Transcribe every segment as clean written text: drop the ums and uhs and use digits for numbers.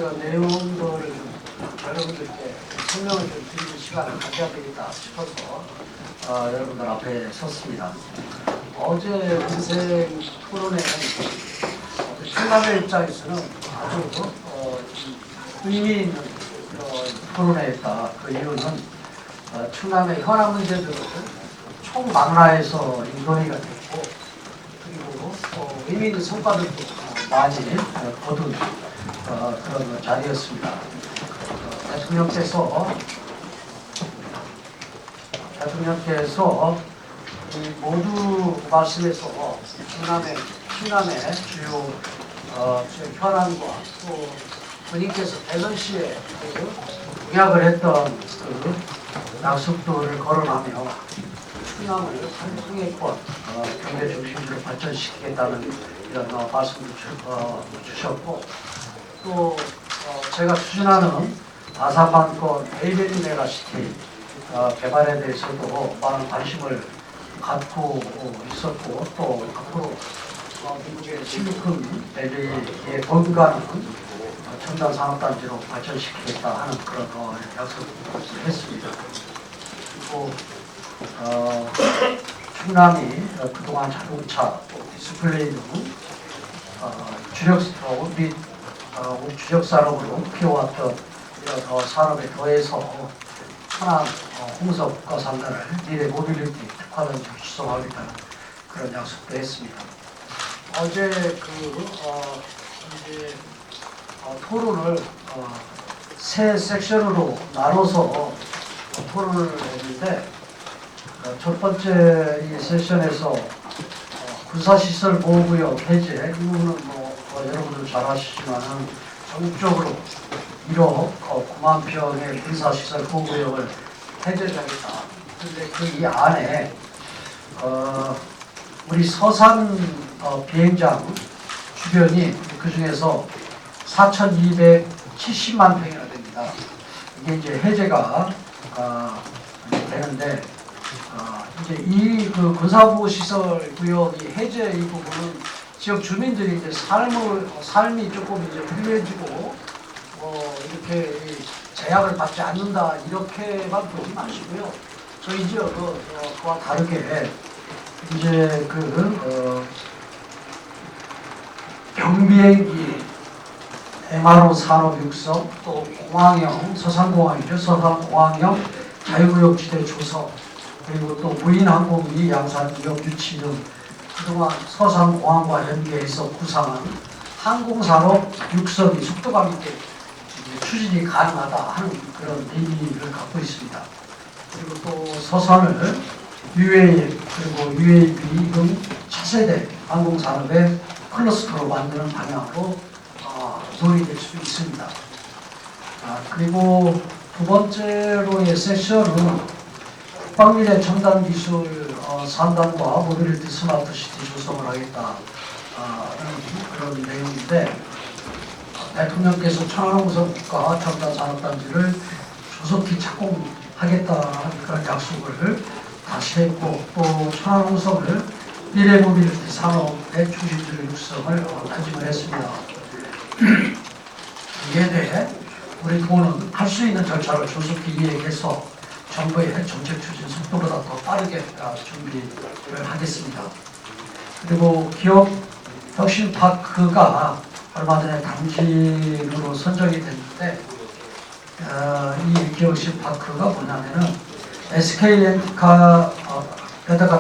내용들을 여러분들께 설명을 좀 드리는 시간을 가져야 되겠다 싶어서 여러분들 앞에 섰습니다. 어제 인생 토론회는 신남의 입장에서는 아주 의미 있는 토론회였다. 그 이유는 충남의 현안 문제들을 총망라해서 논의가 됐고, 그리고 의미 있는 성과들도 많이 거둔 그런 자리였습니다. 대통령께서 모두 말씀에서 충남의 주요 현안과 또 본인께서 대선 시에 공약을 했던 그 약속들을 거론하며 충남을 상통해권 경제 중심지로 발전시키겠다는 이런 말씀을 주셨고, 또 제가 추진하는 아산반권 에이베리 메가시티 개발에 대해서도 많은 관심을 갖고 있었고, 또 앞으로 미국의 실리콘 밸리에 본가는 첨단 산업단지로 발전시키겠다 하는 그런 약속을 했습니다. 그리고 충남이 그동안 자동차, 디스플레이 등 우리 주력 산업으로 키워왔던 이런 산업에 더해서 천안 홍석 국가산단을 미래 모빌리티 특화단지로 구성하겠다는 그런 약속도 했습니다. 어제 이제 토론을 세 섹션으로 나눠서 토론을 했는데, 첫 번째 이 세션에서 군사시설 보호구역 해제, 이 부분은 여러분들 잘 아시지만은 전국적으로 1억 9만 평의 군사시설 보호구역을 해제하겠다. 그런데 그 이 안에 우리 서산 비행장 주변이 그 중에서 4,270만 평이나 됩니다. 이게 이제 해제가 되는데, 이제 이 그 군사보호시설 구역이 해제 이 부분은 지역 주민들이 이제 삶이 조금 이제 불리해지고 이렇게 제약을 받지 않는다 이렇게만 보지 마시고요. 저희 지역은 그와 다르게 이제 경비행기, MRO 산업 육성, 또 공항형, 서산공항이죠. 서산공항형 자유구역지대 조성, 그리고 또 무인항공기 양산 위협 유치 등 그동안 서산공항과 연계해서 구상한 항공산업 육성이 속도감 있게 추진이 가능하다 하는 그런 의미를 갖고 있습니다. 그리고 또 서산을 UAE 그리고 UAB 등 차세대 항공산업의 클러스터로 만드는 방향으로 논의될 수 있습니다. 그리고 두 번째로의 세션은 국방미래 첨단기술 산단과 모빌리티 스마트시티 조성을 하겠다 그런 내용인데, 대통령께서 천안홍석 국가 첨단 산업단지를 조속히 착공하겠다 하는 그런 약속을 다시 했고, 또 천안홍석을 미래 모빌리티 산업의 중심지로 육성을 다짐을 했습니다. 이에 대해 우리 도는 할 수 있는 절차를 조속히 이행해서 정부의 정책 추진 속도보다 더 빠르게 준비를 하겠습니다. 그리고 기업 혁신파크가 얼마 전에 당진으로 선정이 됐는데, 이 기업 혁신파크가 뭐냐면은 SK렌트카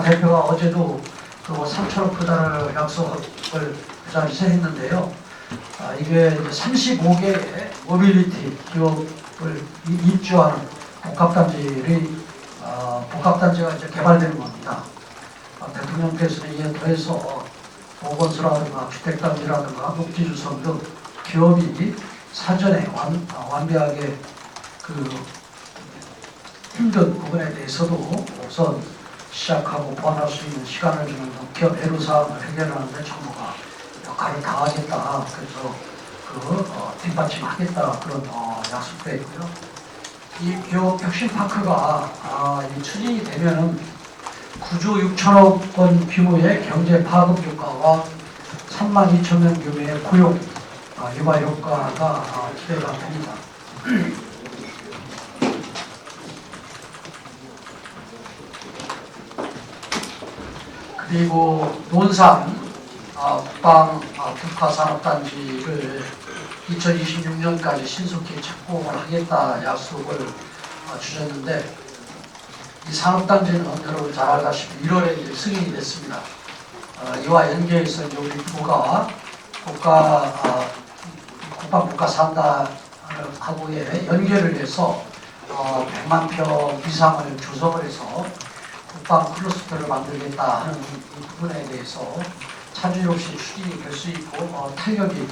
대표가 어제도 그 3천억 투자를 약속을 그 자리에서 했는데요. 이게 35개의 모빌리티 기업을 입주하는 복합단지가 이제 개발되는 겁니다. 대통령께서는 이에 더해서 보건소라든가 주택단지라든가 녹지주성 등 기업이 사전에 완벽하게 힘든 부분에 대해서도 우선 시작하고 보완할 수 있는 시간을 주는 기업 애로사항을 해결하는 데 정부가 역할을 다하겠다. 그래서 뒷받침하겠다. 그런 약속도 있고요. 이 기업 혁신파크가 추진이 되면은 9조 6천억 원 규모의 경제 파급 효과와 32,000명 규모의 고용 유발 효과가 기대가 됩니다. 그리고 논산 국방 특화산업단지를 2026년까지 신속히 착공을 하겠다 약속을 주셨는데, 이 산업단지는 여러분 잘 알다시피 1월에 이제 승인이 됐습니다. 이와 연계해서 이제 우리 부가 국방국가산단하고의 연계를 해서 100만 평 이상을 조성을 해서 국방 클러스터를 만들겠다 하는 이 부분에 대해서 차질 없이 추진이 될 수 있고 탄력이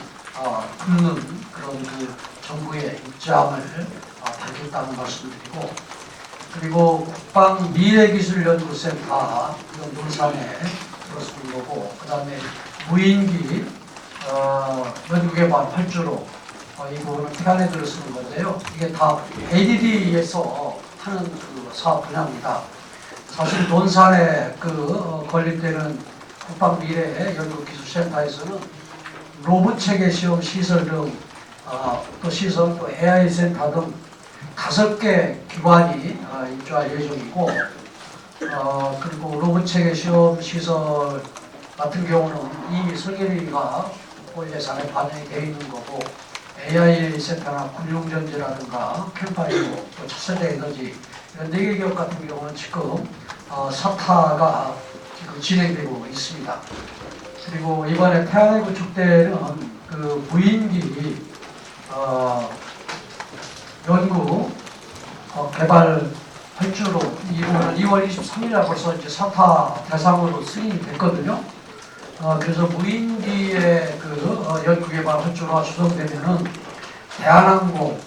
붙는 그런 그 정부의 입장을 밝혔다는 말씀드리고, 그리고 국방 미래기술연구센터 논산에 들어서는 거고, 그 다음에 무인기 연구개발 활주로 이 부분은 태안에 들어서는 건데요. 이게 다 ADD에서 하는 그 사업 분야입니다. 사실 논산에 건립되는 국방미래연구기술센터에서는 로봇 체계 시험 시설 등 또 시설 또 AI 센터 등 5개 기관이 입주할 예정이고, 그리고 로봇 체계 시험 시설 같은 경우는 이미 설계비가 올 예산에 반영이 되어 있는 거고, AI 센터나 군용전지라든가 캠파이로 또 차세대 에너지 이런 4개 기업 같은 경우는 지금 사타가 지금 진행되고 있습니다. 그리고 이번에 태안에 구축되는 그 무인기 연구 개발 활주로 이거는 2월 23일에 벌써 이제 사타 대상으로 승인이 됐거든요. 그래서 무인기의 연구 개발 활주로가 주동되면은 대한항공,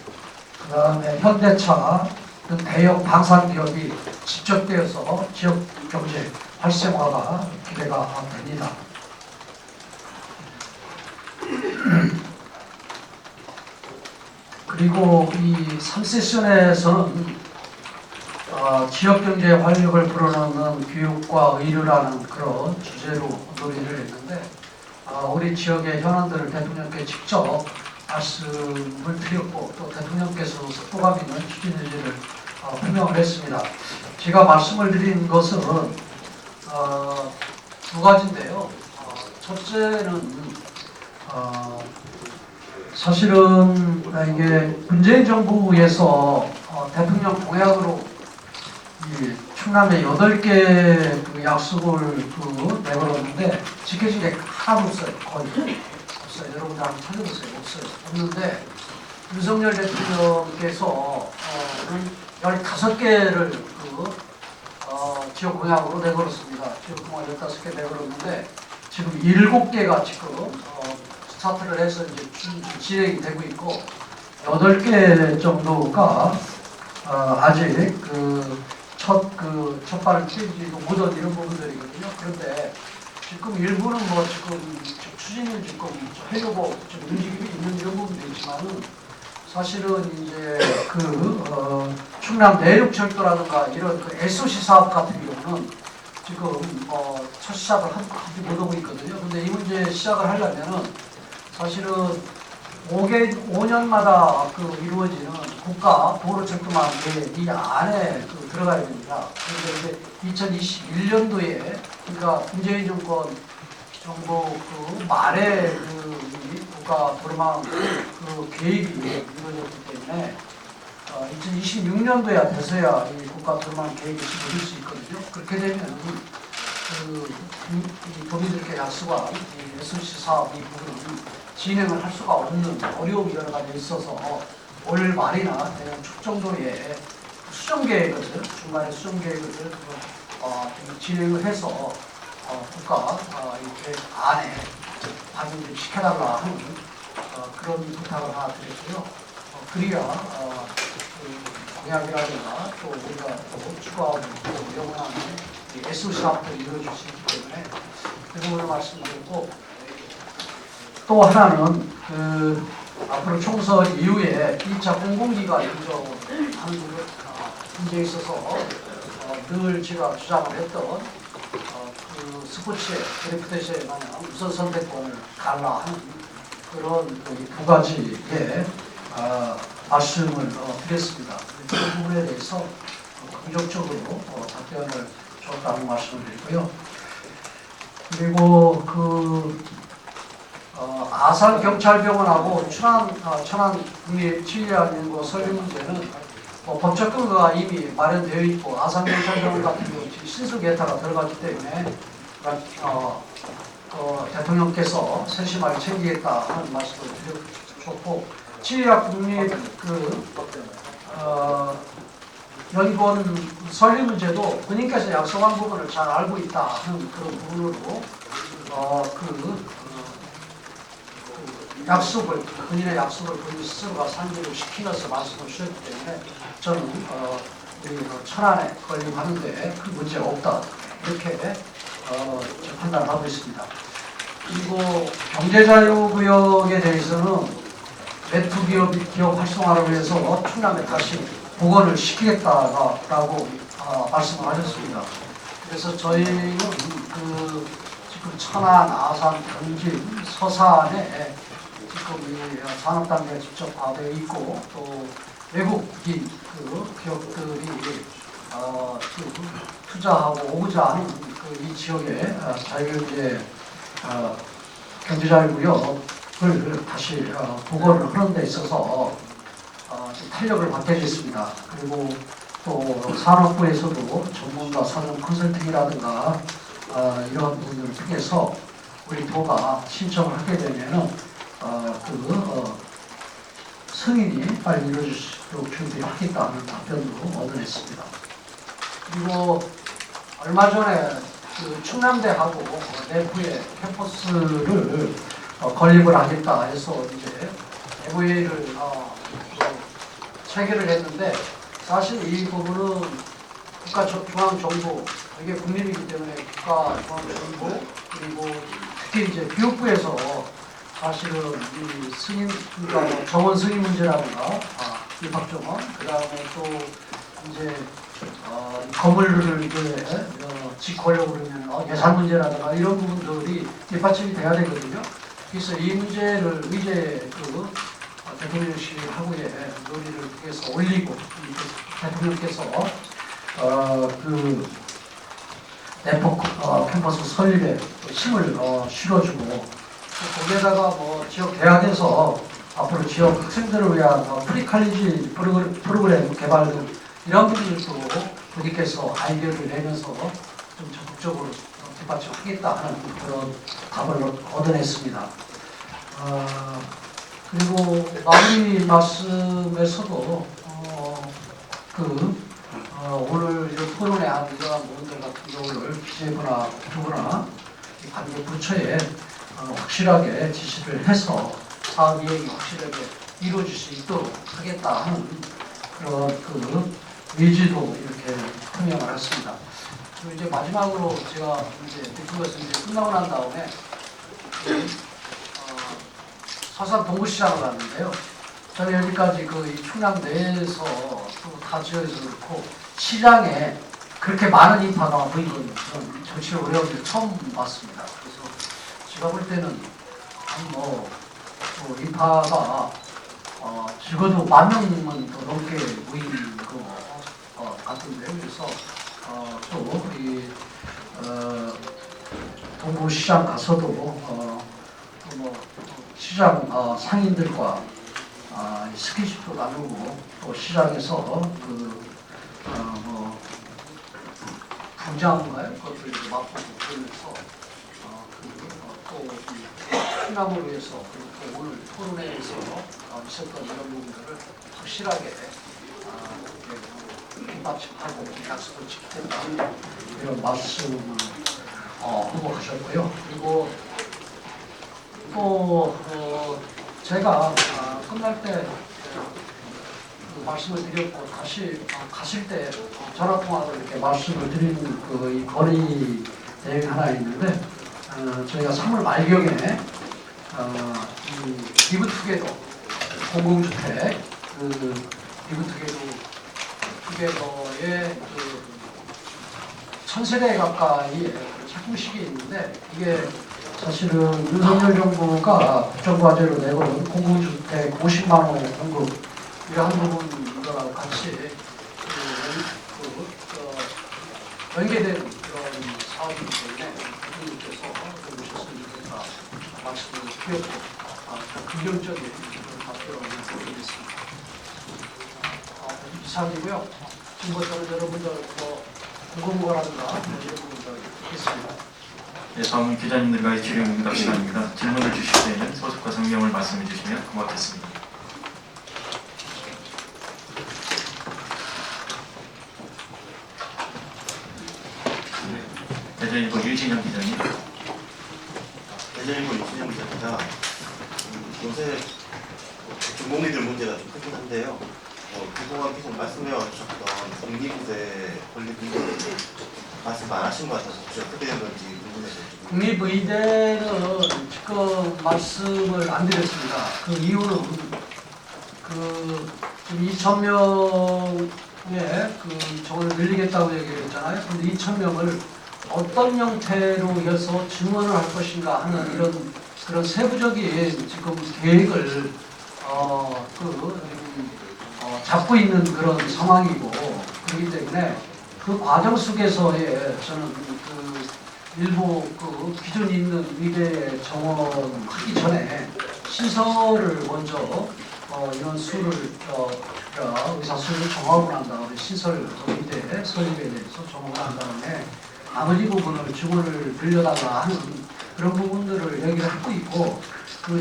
그다음에 현대차 등 대형 방산 기업이 직접 되어서 지역 경제 활성화가 기대가 됩니다. 그리고 이 3세션에서는 지역경제 활력을 불어넣는 교육과 의료라는 그런 주제로 논의를 했는데, 우리 지역의 현안들을 대통령께 직접 말씀을 드렸고, 또 대통령께서 속도감 있는 추진 의지를 표명을 했습니다. 제가 말씀을 드린 것은 두 가지인데요. 첫째는 사실은 이게 문재인 정부에서 대통령 공약으로 이 충남에 8개 그 약속을 내걸었는데 지켜진 게 하나도 없어요. 거의 없어요. 여러분들 한번 찾아보세요. 없어요. 없는데 윤석열 대통령께서 15개를 지역 공약으로 내걸었습니다. 지역 공약 15개 내걸었는데 지금 7개가 지금 스타트를 해서 이제 진행이 되고 있고, 8개 정도가 아직 첫 발을 튀지도 못한 이런 부분들이거든요. 그런데 지금 일부는 지금 추진을 지금 하려고 좀 움직임이 있는 이런 부분도 있지만은, 사실은 이제 충남 내륙철도라든가 이런 SOC 사업 같은 경우는 지금 첫 시작을 하지 못하고 있거든요. 근데 이 문제 시작을 하려면은 사실은 5년마다 이루어지는 국가 도로철도망 계획 이 안에 들어가야 됩니다. 그런데 이제 2021년도에 그러니까 문재인 정권 정부 말에 이 국가 도로망 계획이 이루어졌기 때문에 2026년도에 돼서야 이 국가 도로망 계획이 이루어질 수 있거든요. 그렇게 되면 이 도민들께 약속한 이 SOC 사업 이 부분은 진행을 할 수가 없는 어려움이 여러 가지 있어서 올 말이나 내년 초 정도에 수정 계획을 중간에 수정 계획을 진행을 해서 국가 이렇게 안에 반영을 시켜달라 하는 그런 부탁을 하나 드렸고요. 그래야 공약이라든가 또 우리가 또 추가하고 또 영원한 SOC 사업들이 이루어질 수 있기 때문에 그 부분을 말씀드렸고, 또 하나는 앞으로 총선 이후에 2차 공공기관 인정하는 문제에 있어서 늘 제가 주장을 했던 스포츠에 드래프트에 마냥 우선 선택권을 달라 하는 그런 두 가지의 말씀을 드렸습니다. 그 부분에 대해서 긍정적으로 답변을 줬다는 말씀을 드리고요. 그리고 아산경찰병원하고 천안국립치료연구 설립 문제는 법적 근거가 이미 마련되어 있고 아산경찰병원 같은 경우 신속예타가 들어가기 때문에 대통령께서 세심하게 챙기겠다 하는 말씀을 드렸고 치의학국립 연구원 설립 문제도 본인께서 약속한 부분을 잘 알고 있다 하는 그런 부분으로 본인의 약속을 본인 스스로가 상기를 시키면서 말씀을 주셨기 때문에 저는 우리 천안에 건립하는데 큰 문제 없다 이렇게 판단하고 있습니다. 그리고 경제자유구역에 대해서는 네트 기업 활성화를 위해서 충남에 다시 복원을 시키겠다라고 말씀을 하셨습니다. 그래서 저희는 지금 천안, 아산, 경진, 서산에 지금 이 산업단계가 직접 과되어 있고 또 외국인 기업들이 투자하고 오고자 하는 이 지역에 경제자유구역을 다시 복원을 하는 데 있어서 탄력을 받게 됐습니다. 그리고 또 산업부에서도 전문가 사전 컨설팅이라든가 이런 부분들을 통해서 우리 도가 신청을 하게 되면은 승인이 빨리 이루어질 수 있도록 준비하겠다는 답변도 얻어냈습니다. 그리고 얼마 전에 충남대하고 내부에 캠퍼스를 건립을 하겠다 해서 이제 MOA를 체결을 했는데 사실 이 부분은 국가중앙정부 이게 국립이기 때문에 국가중앙정부 그리고 특히 이제 교육부에서 사실은 이 승인 그러니까 정원 승인 문제라든가 입학 정원 그다음에 또 이제 건물을 이제 짓고하려고 그러면 예산 문제라든가 이런 부분들이 뒷받침이 돼야 되거든요. 그래서 이 문제를 이제 대통령실하고의 논의를 통해서 올리고 대통령께서 내포 캠퍼스 설립에 힘을 실어주고 거기에다가 지역 대학에서 앞으로 지역 학생들을 위한 프리칼리지 프로그램 개발 등 이런 부분들도 부디께서 아이디어를 내면서 좀 적극적으로 뒷받침하겠다 하는 그런 답을 얻어냈습니다. 그리고 마무리 말씀에서도 오늘 토론회 한 이러한 부분들 같은 경우를 기재부나 국토부나 관계 부처에 확실하게 지시를 해서 사업 이행이 확실하게 이루어질 수 있도록 하겠다 하는 그런 의지도 이렇게 표명을 했습니다. 그리고 이제 마지막으로 제가 이제 느낀 것은 이제 끝나고 난 다음에 서산 동구시장을 갔는데요. 저는 여기까지 이 충남 내에서 또 다 지역에서 그렇고 시장에 그렇게 많은 인파가 모인 건 저는 정치를 오래 하면서 처음 봤습니다. 그래서 제가 볼 때는 인파가 적어도 10,000명은 더 넘게 모인 것 같은데요. 그래서 또 이 동구시장 가서도 시장 상인들과 스킨십도 나누고 또 시장에서 분장인가요? 그것들 맛보고 그러면서 또 충남을 위해서 그리고 오늘 토론회에서 있었던 이런 부분들을 확실하게 뒷받침하고 약속을 지키겠다는 이런 말씀을 하고 하셨고요. 그리고 또 제가 끝날 때 말씀을 드렸고 다시 가실 때 전화통화로 이렇게 말씀을 드리는 이 건의 내용이 하나 있는데 저희가 3월 말경에 이 기부투게더 공공주택 기부투게더의 1,000세대 가까이 착공식이 있는데 이게 사실은 윤석열 정부가 국정과제로 내건 공공주택 50만 원 공급 이러한 부분과 같이 연계된 그런 사업이기 때문에 국민께서 오셨으면 좋겠다 말씀을 드렸고 긍정적인 답변을 드리겠습니다. 이상이고요. 지금부터는 여러분들 궁금한 거라든가 이런 부분들 있겠습니다. 네, 다음은 기자님들과의 질의응답 시간입니다. 질문을 주실 때는 소속과 성명을 말씀해 주시면 고맙겠습니다. 대전일보 유진영 기자님. 대전일보 유진영 기자입니다. 요새 중공리들 문제가 좀 크긴 한데요. 그동안 계속 말씀해 주셨던 국립의대 건립 문제를 말씀 안 하신 것 같아서 혹시 어떻게 된 건지 궁금해서. 국립의대는 지금 말씀을 안 드렸습니다. 그 이유는 지금 2,000명의 저걸 늘리겠다고 얘기를 했잖아요. 근데 2,000명을 어떤 형태로 해서 증원을 할 것인가 하는 이런 그런 세부적인 지금 계획을 잡고 있는 그런 상황이고 그렇기 때문에 그 과정 속에서의 저는 일부 기존에 있는 의대 정원하기 전에 시설을 먼저 이런 수를 의사 수를 정하고 난 다음에 시설 의대 설립에 대해서 정하고 난 다음에 나머지 부분을 증원을 늘려달라 하는 그런 부분들을 얘기를 하고 있고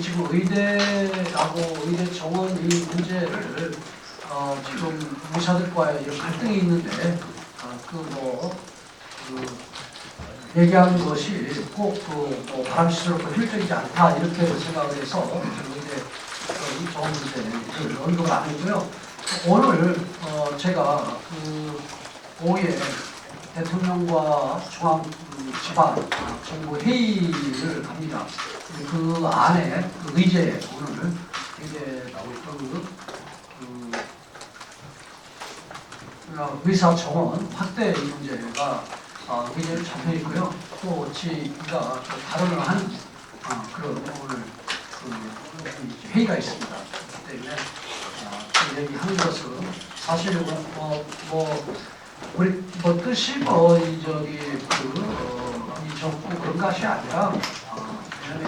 지금 의대하고 의대 정원 이 문제를 지금 의사들과의 이런 갈등이 있는데 얘기하는 것이 꼭 바람직스럽고 효율적이지 않다 이렇게 생각을 해서 의대 정원 문제를 언급을 안 했고요. 오늘 제가 오후에 대통령과 중앙지방정부 회의를 합니다. 그 안에 의제 오늘 이제 의사 정원 확대 문제가 의제로 잡혀 있고요. 또 저희가 발언을 하는 그런 오늘 회의가 있습니다. 그렇기 때문에 그 얘기하는 것은 사실은 우리 뜻이 이 정부 그런 것이 아니라 왜냐하면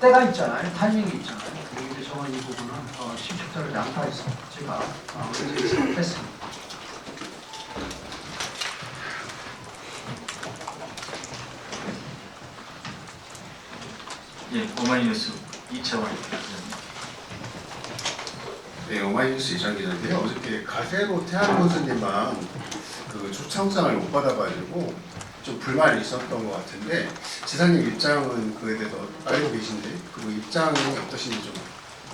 때가 있잖아요. 타이밍이 있잖아요. 의제 정원 이 부분은 심적절하지 않다 해서 제가 의제에서 뺐습니다. 예, 오마이뉴스 이채원 기자님. 네, 오마이뉴스 이장 기자인데요. 어저께 가세로 태안 교수님만 초청장을 못 받아가지고 좀 불만이 있었던 것 같은데 지사님 입장은 그에 대해서 알고 계신데 그 입장이 어떠신지 좀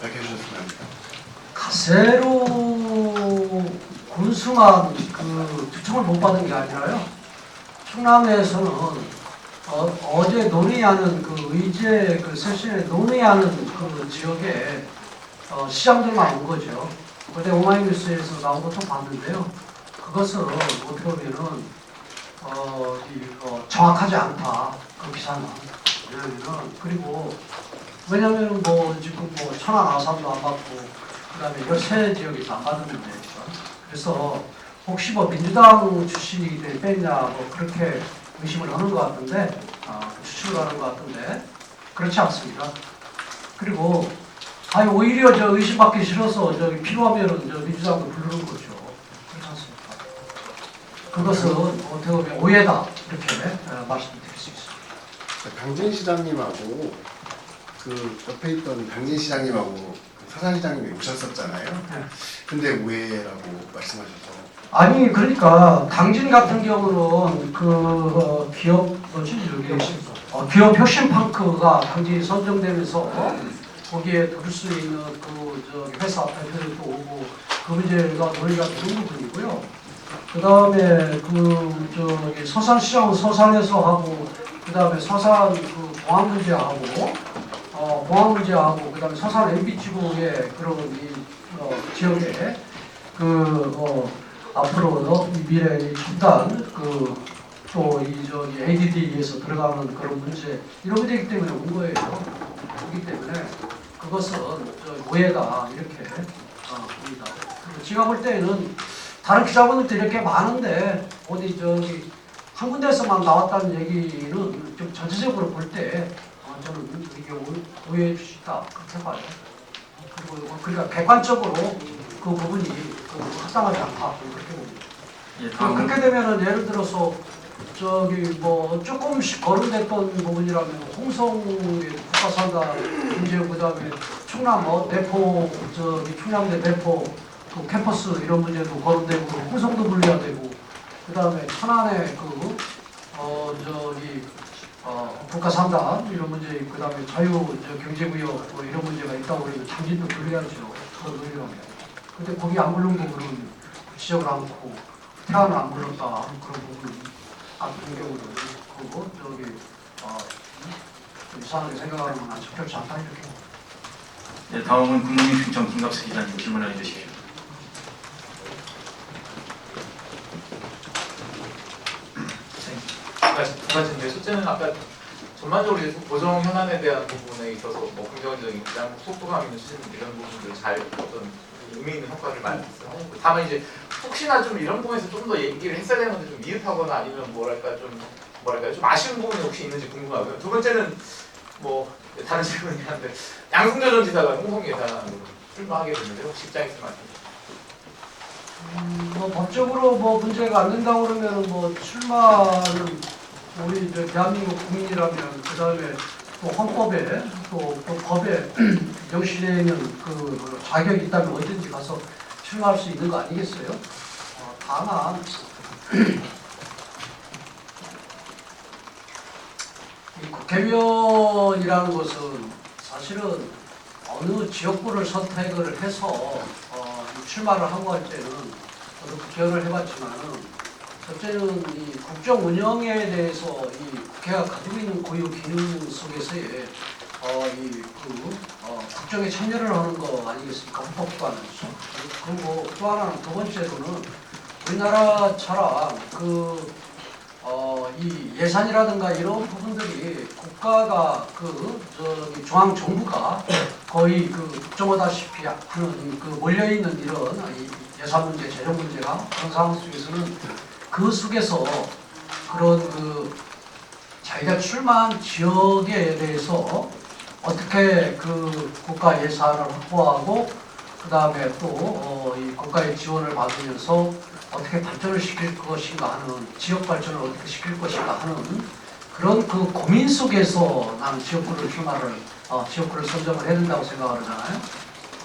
밝혀주셨으면 합니다. 가세로 군수만 초청을 못 받은 게 아니라요. 충남에서는 어제 논의하는 의제 세션에 논의하는 지역에 시장들만 온 거죠. 그때 오마이뉴스에서 나온 것도 봤는데요. 그것은 어떻게 보면은 정확하지 않다. 그 기사는. 그리고 왜냐하면 지금 천안 아산도 안 받고 그다음에 13지역에서 안 받았는데 그래서 혹시 민주당 출신이기 때문에 뺐냐 그렇게 의심을 하는 것 같은데 추측을 하는 것 같은데 그렇지 않습니다. 그리고 오히려 의심받기 싫어서 필요하면은 민주당도 부르는 거죠. 그렇지 않습니까? 그것은 어떻게 보면 오해다 이렇게 말씀드릴 수 있습니다. 당진 시장님하고 옆에 있던 당진 시장님하고 서산 시장님이 오셨었잖아요. 네. 근데 오해라고 말씀하셔서. 아니 그러니까 당진 같은 경우는 기업 기업 혁신파크가 당진이 선정되면서 거기에 들을 수 있는 회사 대표들도 오고 그 문제가 논의가 되는 부분이고요. 그 다음에 서산시장은 서산에서 하고 그 다음에 서산 공항 문제하고 공항 문제하고 그 다음에 서산 MB지구의 그런 지역에 앞으로 이 미래 첨단 또 이 저기 ADD에서 들어가는 그런 문제 이런 문제이기 때문에 온 거예요. 그렇기 때문에 그것은 저 오해다 이렇게 봅니다. 그리고 제가 볼 때는 다른 기자분들도 이렇게 많은데 어디 저기 한 군데에서만 나왔다는 얘기는 좀 전체적으로 볼 때 저는 이게 오해해 주시다 그렇게 봐요. 그리고 그러니까 객관적으로 그 부분이 합당하지 않다 그렇게 봅니다. 예, 다음은 그렇게 되면은 예를 들어서 저기 뭐 조금씩 거론됐던 부분이라면 홍성의 국가산다 문제 그다음에 충남 내포 저기 충남대 내포 그 캠퍼스 이런 문제도 거론되고 홍성도 분리화되고 그다음에 천안에 저기 국가산다 이런 문제 그다음에 자유 경제구역 뭐 이런 문제가 있다고 그러면 당진도 분리하죠. 더 늘려면. 근데 거기 안 부른 부분은 지적을 않고 태안을 안 불렀다 하는 그런 부분은 같은 경우는 그거 저기 좀 이상하게 생각하는 건 아주 적절치 않다 이렇게. 예, 다음은 국민의 충청 김갑수 기자님 질문해 주십시오. 두 가지인데 첫째는 아까 전반적으로 이제 고정 현안에 대한 부분에 있어서 뭐 긍정적인 입장, 속도감 있는 수준 이런 부분들 잘 어떤 의미 있는 효과를 말씀하셨고 다만 이제 혹시나 좀 이런 부분에서 좀 더 얘기를 했어야 되는 건데 좀 미흡하거나 아니면 뭐랄까요 좀 아쉬운 부분이 혹시 있는지 궁금하고요. 두 번째는 뭐 다른 질문이긴 한데 양승조 전 지사가 홍성 예산으로 출마하게 됐는데 혹시 입장 있으면 말씀해 주세요. 뭐 법적으로 뭐 문제가 안 된다고 그러면 뭐 출마는 우리 저 대한민국 국민이라면 그 다음에 또 헌법에 또 법에 명시되어 있는 그 자격이 있다면 어디든지 가서 출마할 수 있는 거 아니겠어요? 다만 이 국회의원이라는 것은 사실은 어느 지역구를 선택을 해서 출마를 하고 할 때는 저도 국회의원을 해봤지만은 첫째는 이 국정 운영에 대해서 이 국회가 가지고 있는 고유 기능 속에서의 국정에 참여를 하는 거 아니겠습니까? 헌법기관에서. 그리고 또 하나는 두 번째로는 우리나라처럼 이 예산이라든가 이런 부분들이 국가가 중앙 정부가 거의 국정하다시피 하는 몰려있는 이런 예산 문제, 재정 문제가 그런 상황 속에서는 그 속에서 그런 자기가 출마한 지역에 대해서 어떻게 국가 예산을 확보하고 그 다음에 또 이 국가의 지원을 받으면서 어떻게 발전을 시킬 것인가 하는 지역 발전을 어떻게 시킬 것인가 하는 그런 고민 속에서 나는 지역구를 선정을 해야 된다고 생각을 하잖아요.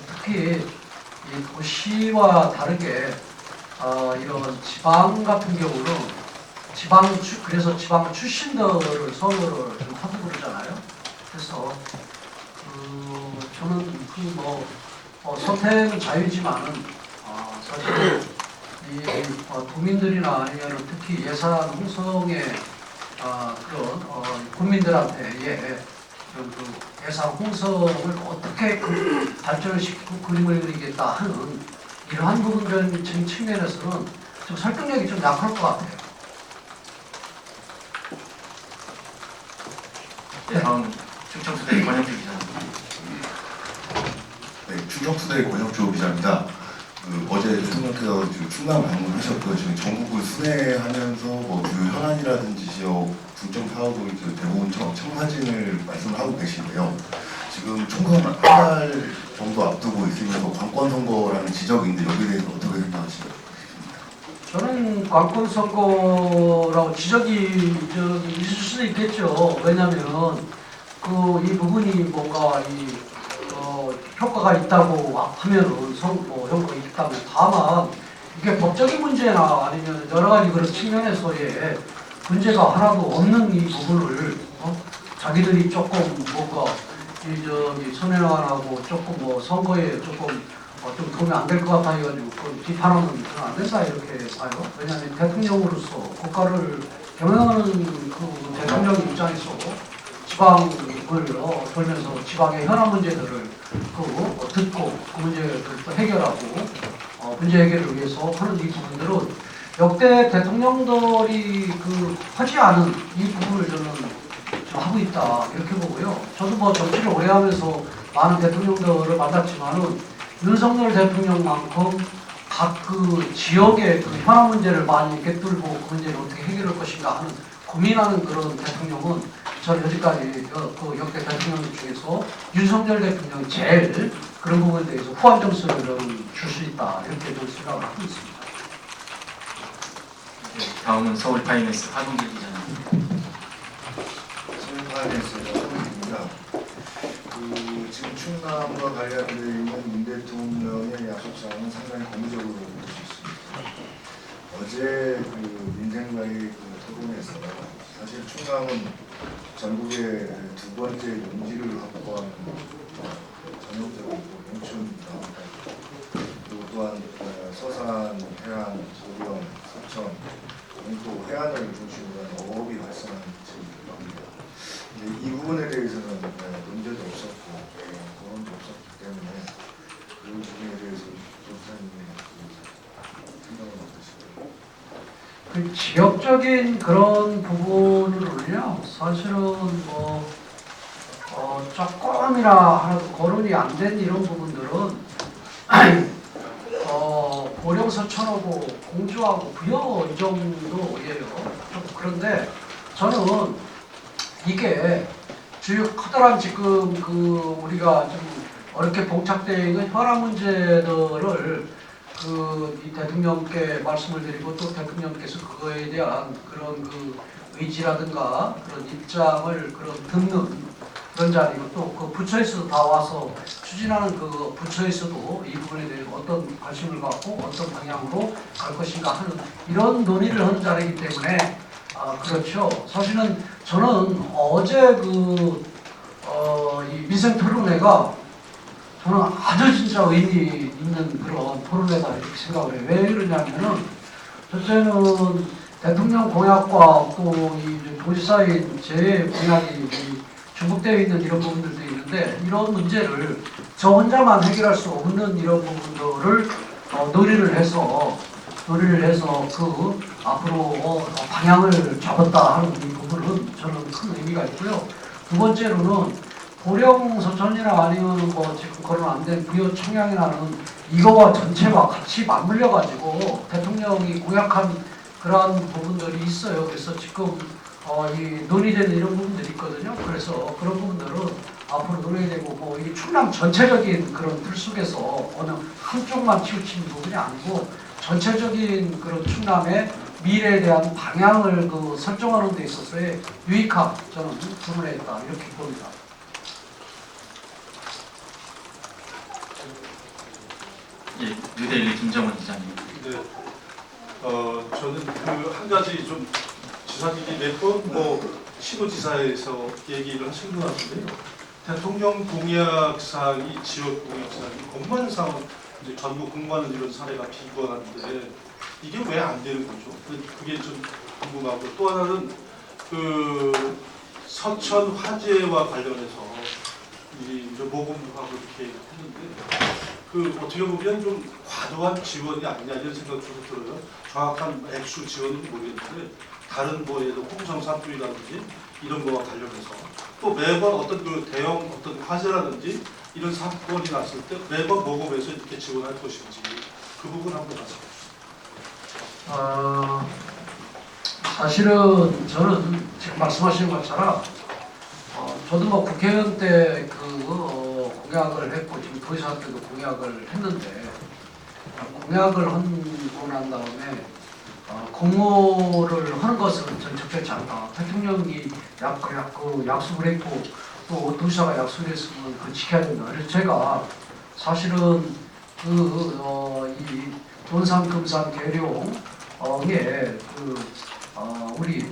특히 이 도시와 다르게 이런 지방 같은 경우는 그래서 지방 출신들을 선호를 좀 하고 그러잖아요. 그래서 저는 선택은 자유지만은 사실 이 국민들이나 아니면 특히 예산 홍성의 그런 국민들한테 예산 홍성을 어떻게 발전을 시키고 그림을 그리겠다 하는 이러한 부분적인 측면에서는 좀 설득력이 좀 약할 것 같아요. 네, 다음 충청투데이 권영주 기자님. 네, 충청투데이 권혁주 기자입니다. 어제 대통령께서 충남 방문하셨고 지금 전국을 순회하면서 주요 현안이라든지 지역 중점 사업을 대부분 청사진을 말씀을 하고 계신데요. 지금 총선 한 달 정도 앞두고 있으면서 관권 선거라는 지적인데 여기에 대해서 어떻게 생각하십니까? 저는 관권 선거라고 지적이 있을 수도 있겠죠. 왜냐하면 이 부분이 뭔가 효과가 있다고 하면은 효과가 있다면 다만 이게 법적인 문제나 아니면 여러 가지 그런 측면에서의 문제가 하나도 없는 이 부분을 자기들이 조금 뭔가 선행안하고 조금 선거에 조금 좀 도움이 안 될 것 같아 해가지고 비판하는 그런 안 된다 이렇게 사요. 왜냐하면 대통령으로서 국가를 경영하는 대통령 입장에서 지방을 돌면서 지방의 현안 문제들을 듣고 그 문제를 또 해결하고 문제 해결을 위해서 하는 이 부분들은 역대 대통령들이 하지 않은 이 부분을 저는 좀 하고 있다 이렇게 보고요. 저도 뭐 정치를 오래 하면서 많은 대통령들을 만났지만은 윤석열 대통령만큼 각 지역의 현안 문제를 많이 꿰뚫고 그 문제를 어떻게 해결할 것인가 하는 고민하는 그런 대통령은 저는 여지까지 역대 대통령 중에서 윤석열 대통령이 제일 그런 부분에 대해서 후한 점수를 줄 수 있다 이렇게 좀 생각을 하고 있습니다. 네, 다음은 서울 파이낸스 하동길 기자입니다. 서울파이낸스입니다. 지금 충남과 관련되어 있는 문 대통령의 약속사항은 상당히 고무적으로 볼 수 있습니다. 어제 민생과의 토론에서 사실 충남은 전국의 두 번째 용지를 확보한 전형적으로 농촌입니다. 그리고 또한 서산, 해안, 소령, 서천, 또 해안을 중심으로 한 어업이 활성화한 지역이기도 합니다. 이 부분에 대해서는 문제도 없었고 거론도 없었기 때문에 그 부분에 대해서 조사님의 생각은 어떠신가요? 그 지역적인 그런 부분을요, 사실은 조금이나 하나도 거론이 안 된 이런 부분들은 보령 서천하고 공주하고 부여 이 정도예요. 좀 그런데 저는 이게 주요 커다란 지금 우리가 좀 어렵게 봉착되어 있는 현안 문제들을 이 대통령께 말씀을 드리고 또 대통령께서 그거에 대한 그런 의지라든가 그런 입장을 듣는 그런 자리고 또 그 부처에서도 다 와서 추진하는 그 부처에서도 이 부분에 대해서 어떤 관심을 갖고 어떤 방향으로 갈 것인가 하는 이런 논의를 하는 자리이기 때문에 그렇죠. 사실은 저는 어제 이 민생 토론회가 저는 아주 진짜 의미 있는 그런 토론회다 이렇게 생각을 해요. 왜 그러냐면은 첫째는 대통령 공약과 또 이 도지사인 제 공약이 중복되어 있는 이런 부분들도 있는데 이런 문제를 저 혼자만 해결할 수 없는 이런 부분들을 논의를 해서 앞으로 방향을 잡았다 하는 이 부분은 저는 큰 의미가 있고요. 두 번째로는 보령 서천이나 아니면 지금 거론 안 된 부여 청양이라는 이거와 전체와 같이 맞물려 가지고 대통령이 공약한 그러한 부분들이 있어요. 그래서 지금 이 논의되는 이런 부분들이 있거든요. 그래서 그런 부분들은 앞으로 논의되고 이 충남 전체적인 그런 틀 속에서 어느 한쪽만 치우치는 부분이 아니고 전체적인 그런 충남의 미래에 대한 방향을 설정하는 데 있어서의 유익한 저는 부분에 있다 이렇게 봅니다. 예, 뉴데일리 김정은 기자님. 네, 저는 한 가지 좀 지사님이 몇 번 시도지사에서 얘기를 하신 것 같은데요. 대통령 공약상이 지역 공약상이 공무원상 이제 전국 공무원 이런 사례가 비관한데 이게 왜 안 되는 거죠? 그게 좀 궁금하고 또 하나는 서천 화재와 관련해서 이제 모금도 하고 이렇게 했는데 어떻게 보면 좀 과도한 지원이 아니냐 이런 생각이 좀 들어요. 정확한 액수 지원인지 모르겠는데 다른 예를 들어 홍성 산불이라든지 이런 거와 관련해서 또 매번 어떤 대형 어떤 화재라든지 이런 사건이 났을 때 매번 모금해서 이렇게 지원할 것인지 그 부분 한번 말씀해 주시죠. 사실은 저는 지금 말씀하신 것처럼 저도 국회의원 때 공약을 했고 지금 도지사 때도 공약을 했는데 공약을 하고 난 다음에 공모를 하는 것은 전 적절치 않다. 대통령이 약속을 했고 또 도지사가 약속을 했으면 그걸 지켜야 된다. 그래서 제가 사실은 이 돈산, 금산, 계룡에 우리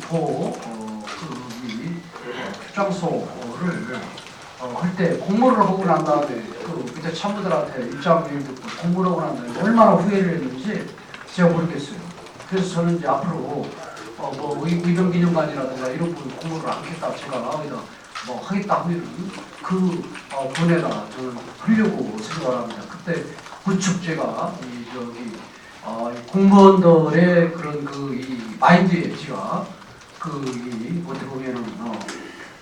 표장소를 할 때 공모를 하고 난 다음에 밑에 참모들한테 입장을 듣고 공모를 하고 난 다음에 얼마나 후회를 했는지 제가 모르겠어요. 그래서 저는 이제 앞으로 의병기념관이라든가 이런 부분 공모를 않겠다 제가 하겠다 하면 그 돈에다 저는 하려고 생각을 합니다. 그때 구축 제가 이 공무원들의 그런 이 마인드에지가 이 어떻게 보면은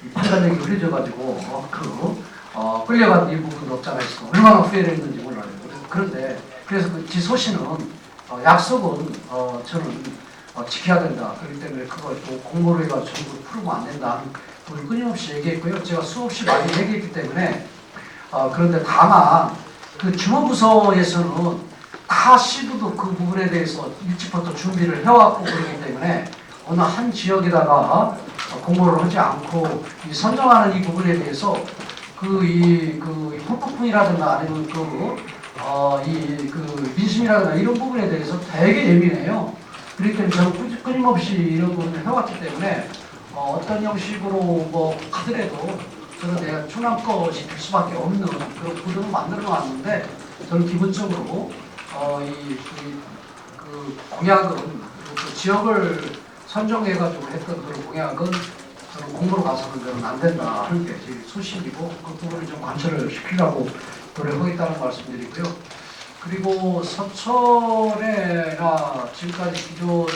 이 판단력이 흐려져가지고 끌려간 이 부분도 없잖아요. 얼마나 후회를 했는지 몰라요. 그래서 지 소신은 약속은 저는 지켜야 된다. 그렇기 때문에 그걸 또 공모를 해가지고 전부 풀으면 안 된다. 그걸 끊임없이 얘기했고요. 제가 수없이 많이 얘기했기 때문에 그런데 다만 그 주무부서에서는 다 시도도 그 부분에 대해서 일찍부터 준비를 해왔고 그렇기 때문에 어느 한 지역에다가 공모를 하지 않고 이 선정하는 이 부분에 대해서 이 후폭풍이라든가 아니면 민심이라든가 이런 부분에 대해서 되게 예민해요. 그렇기 때문에 저는 끊임없이 이런 부분을 해왔기 때문에 어떤 형식으로 뭐 하더라도 저는 내가 충남 것이 될 수밖에 없는 그런 구도를 만들어 놨는데 저는 기본적으로 그 공약은 그 지역을 선정해가지고 했던 그런 공약은 저는 공부로 가서는 저는 안 된다 하는 게 제 소신이고 그 부분을 좀 관철을 시키려고 노력하겠다는 말씀드리고요. 그리고 서천에나 지금까지 기존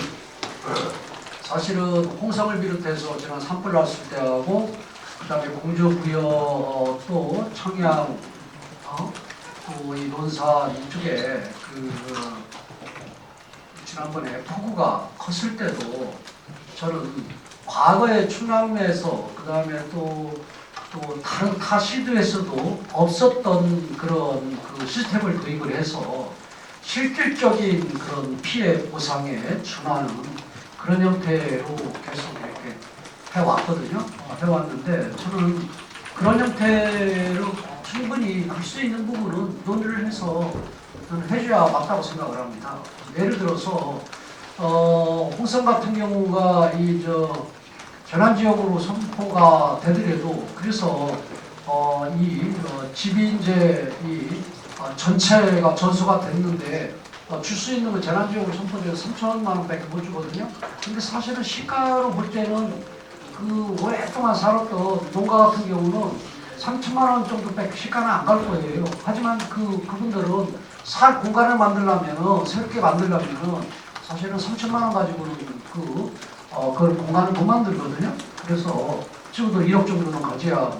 사실은 홍성을 비롯해서 지난 산불 났을 때하고 그다음에 공주부여 또 청양 또 이 논산 이쪽에 지난번에 폭우가 컸을 때도 저는 과거에 충남에서 그다음에 또 다른 타 시도에서도 없었던 그런 시스템을 도입을 해서 실질적인 그런 피해 보상에 준하는 그런 형태로 계속 이렇게 해왔거든요. 해왔는데 저는 그런 형태로 충분히 할 수 있는 부분은 논의를 해서 저는 해줘야 맞다고 생각을 합니다. 예를 들어서 홍성 같은 경우가 재난지역으로 선포가 되더라도 그래서 집이 이제 전체가 전수가 됐는데 줄 수 있는 건 재난지역으로 선포돼서 3천만 원밖에 못 주거든요. 근데 사실은 시가로 볼 때는 오랫동안 살았던 농가 같은 경우는 3천만 원 정도밖에 시가는 안 갈 거예요. 하지만 그분들은 살 공간을 만들려면 새롭게 만들려면 사실은 3천만 원 가지고는 그걸 공간을 못 만들거든요. 그래서 적어도 1억 정도는 가져야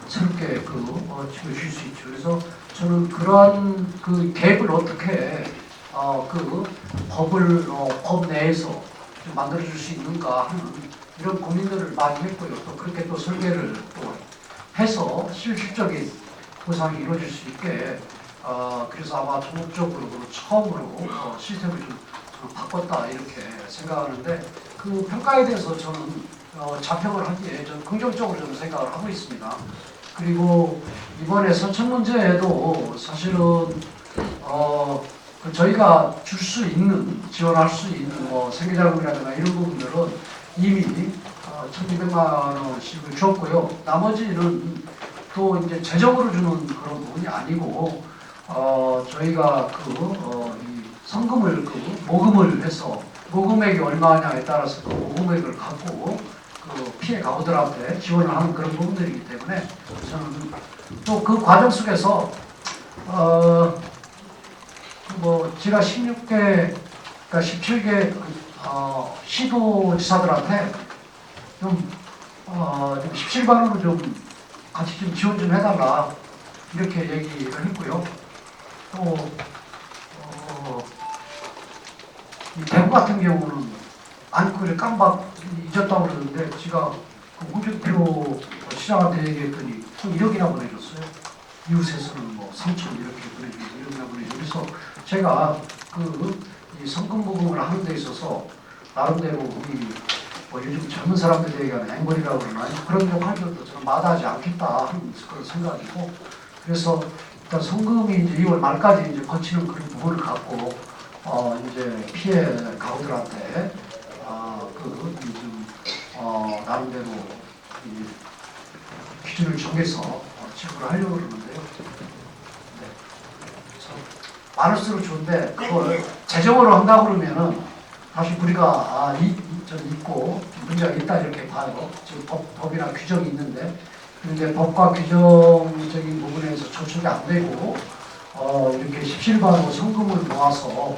새롭게 집을 줄 수 있죠. 그래서 저는 그러한 갭을 어떻게 법 내에서 좀 만들어줄 수 있는가 하는 이런 고민들을 많이 했고요. 또 그렇게 또 설계를 또 해서 실질적인 보상이 이루어질 수 있게 그래서 아마 전국적으로 처음으로 시스템을 좀 바꿨다 이렇게 생각하는데 그 평가에 대해서 저는 자평을 하기에 저는 긍정적으로 저는 생각을 하고 있습니다. 그리고 이번에 서천 문제에도 사실은 저희가 줄 수 있는 지원할 수 있는 생계자금이라든가 이런 부분들은 이미 1,200만 원씩을 줬고요. 나머지는 또 이제 재정으로 주는 그런 부분이 아니고 저희가 이 성금을 모금을 해서 모금액이 얼마냐에 따라서 그 모금액을 갖고 피해 가구들한테 지원을 하는 그런 부분들이기 때문에 저는 또 그 과정 속에서 제가 16개, 그러니까 17개 시도지사들한테 좀 17만원으로 좀 같이 좀 지원 좀 해달라 이렇게 얘기를 했고요. 또 이 대구 같은 경우는 안구를 깜박 잊었다고 그러는데 제가 홍준표 시장한테 얘기했더니 1억이나 보내줬어요. 이웃에서는 3천 이렇게 보내주고 1억이나 보내주고 그래서 제가 이 성금 모금을 하는 데 있어서 나름대로 요즘 젊은 사람들이 얘기하는 앵벌이라고 그러나요? 그런 역할들도 저는 마다하지 않겠다 하는 그런 생각이고 그래서 일단 성금이 이제 2월 말까지 이제 거치는 그런 부분을 갖고 이제 피해 가구들한테 나름대로 이 기준을 정해서 지급을 하려고 그러는데요. 네. 많을수록 좋은데 그걸 재정으로 한다고 그러면은 다시 우리가 좀 있고 문제가 있다 이렇게 봐요. 지금 법이나 규정이 있는데 그런데 법과 규정적인 부분에서 저촉이 안 되고 이렇게 17반으로 성금을 모아서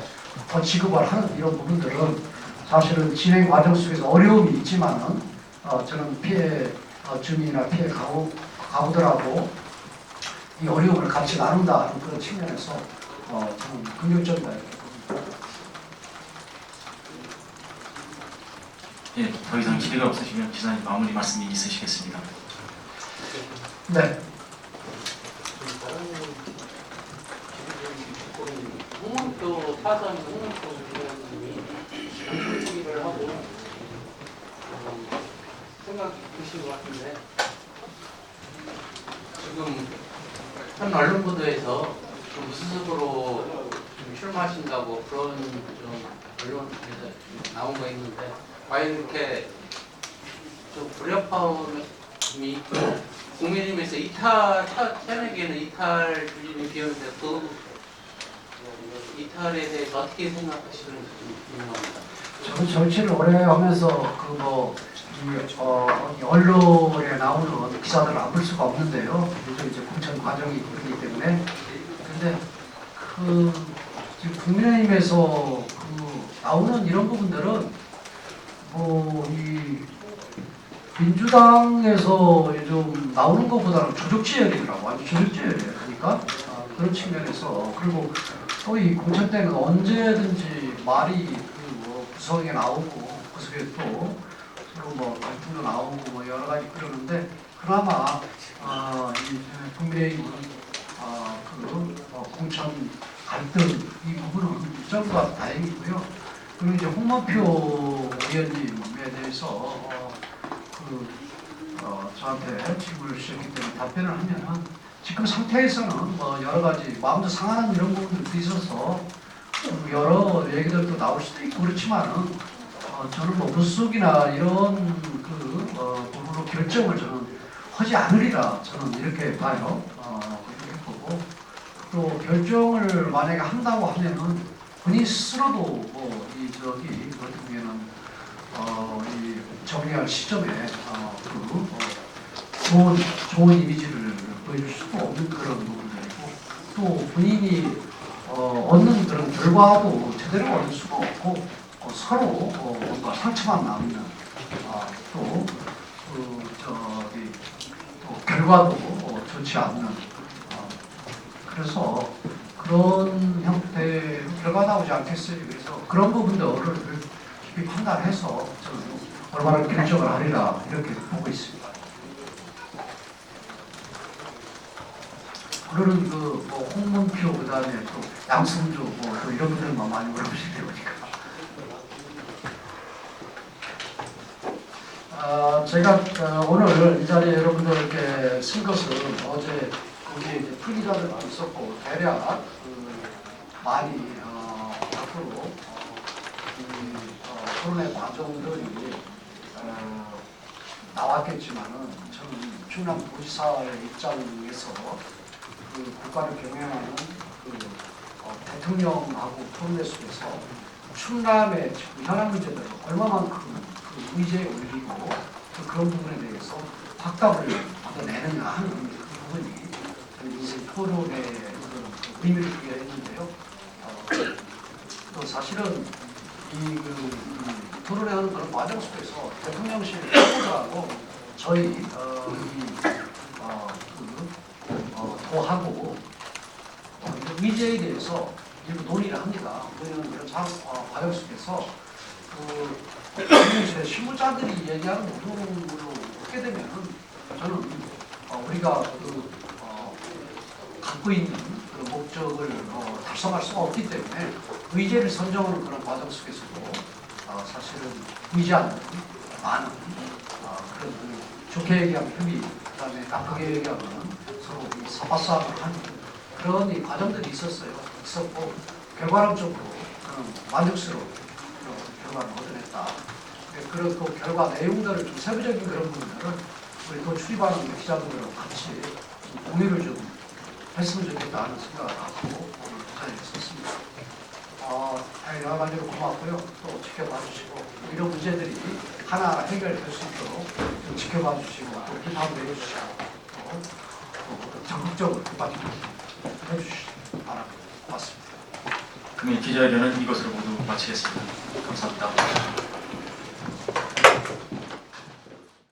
지급을 하는 이런 부분들은 사실은 진행 과정 속에서 어려움이 있지만은 저는 피해 주민이나 피해 가구들하고 이 어려움을 같이 나눈다는 그런 측면에서 저는 긍정적이다 이렇게 봅니다. 예, 더 이상 질의가 없으시면 지사님 마무리 말씀이 있으시겠습니다. 네. 홍문표 타선 홍문표 위원님이 소개를 하고 생각이 드신 것 같은데 지금 현 언론 보도에서 좀 스스로 좀 출마하신다고 그런 좀 언론에서 나온 거 있는데 과연 이렇게 좀 불협화음이 있고 국민의힘에서 태어나기에는 이탈 주진이 비었는데 그 이탈에 대해서 어떻게 생각하시는지 좀 궁금합니다. 저는 정치를 오래 하면서 언론에 나오는 기사들을 안 볼 수가 없는데요. 요즘 이제 공천 과정이 그렇기 때문에. 근데 지금 국민의힘에서 나오는 이런 부분들은 이 민주당에서 좀 나오는 것보다는 조직지열이더라고. 아주 조직지열이에요. 그러니까 그런 측면에서 그리고 또 이 공천 때는 언제든지 말이 구성에 나오고 그 속에 또 서로 갈등도 나오고 여러 가지 그러는데 그나마 이 국민의힘은 공천 갈등 이 부분은 전부가 다행이고요. 그리고 이제 홍문표 의원님에 대해서 저한테 질문을 주셨기 때문에 답변을 하면은 지금 상태에서는 여러 가지 마음도 상하는 이런 부분들도 있어서 여러 얘기들도 나올 수도 있고 그렇지만은 저는 부수속이나 이런 부분으로 결정을 저는 하지 않으리라 저는 이렇게 봐요. 이렇게 보고 또 결정을 만약에 한다고 하면은 본인 스스로도 어떻게 보면은 이 정리할 시점에 좋은 이미지를 보여줄 수가 없는 그런 부분들이고 또 본인이 얻는 그런 결과도 제대로 얻을 수가 없고 서로 뭔가 상처만 남는 또 결과도 좋지 않는 그래서 그런 형태의 결과가 나오지 않겠어요. 그래서 그런 부분들을 깊이 판단해서 저는 얼마나 결정을 하리라 이렇게 보고 있습니다. 그러는 홍문표 그다음에 또 양승조 또 이런 분들만 많이 물어보시네요. 제가 오늘 이 자리에 여러분들께 쓴 것은 어제 거기에 이제 풀기자들도 있었고 대략 많이 앞으로 토론의 과정들이 나왔겠지만은 저는 충남도지사의 입장에서 국가를 경영하는 대통령하고 토론회 속에서 충남의 현안 문제들 얼마만큼 의제에 올리고 그런 부분에 대해서 확답을 얻어내느냐 하는 그 부분이 인생 토론의 의미를 두게 했는데요. 또 사실은 이 토론회 하는 그런 과정 속에서 대통령실 후보자하고 저희 도하고 의제에 대해서 일부 논의를 합니다. 우리는 그런 과정 속에서 실무자들이 얘기하는 내용으로 하게 되면은 저는 우리가 갖고 있는 그 목적을 달성할 수가 없기 때문에 의제를 선정하는 그런 과정 속에서도 사실은 의지하는 많은 그런 좋게 얘기하면 협의, 그다음에 나쁘게 얘기하면 서로 사바싸움을 하는 그런 이 과정들이 있었고 결과론적으로 저는 만족스러운 결과를 얻어냈다. 그런 그 결과 내용들을 좀 세부적인 그런 부분들을 우리 또 출입하는 기자분들하고 같이 공유를 좀 했으면 좋겠다 하는 생각을 갖고 오늘 자리에 섰습니다. 여러 가지로 고맙고요. 또 지켜봐 주시고 이런 문제들이 하나하나 해결될 수 있도록 좀 지켜봐 주시고 또 비판도 해주시고 또 적극적으로 해주시기 바랍니다. 고맙습니다. 그러면 기자회견은 이것으로 모두 마치겠습니다. 감사합니다.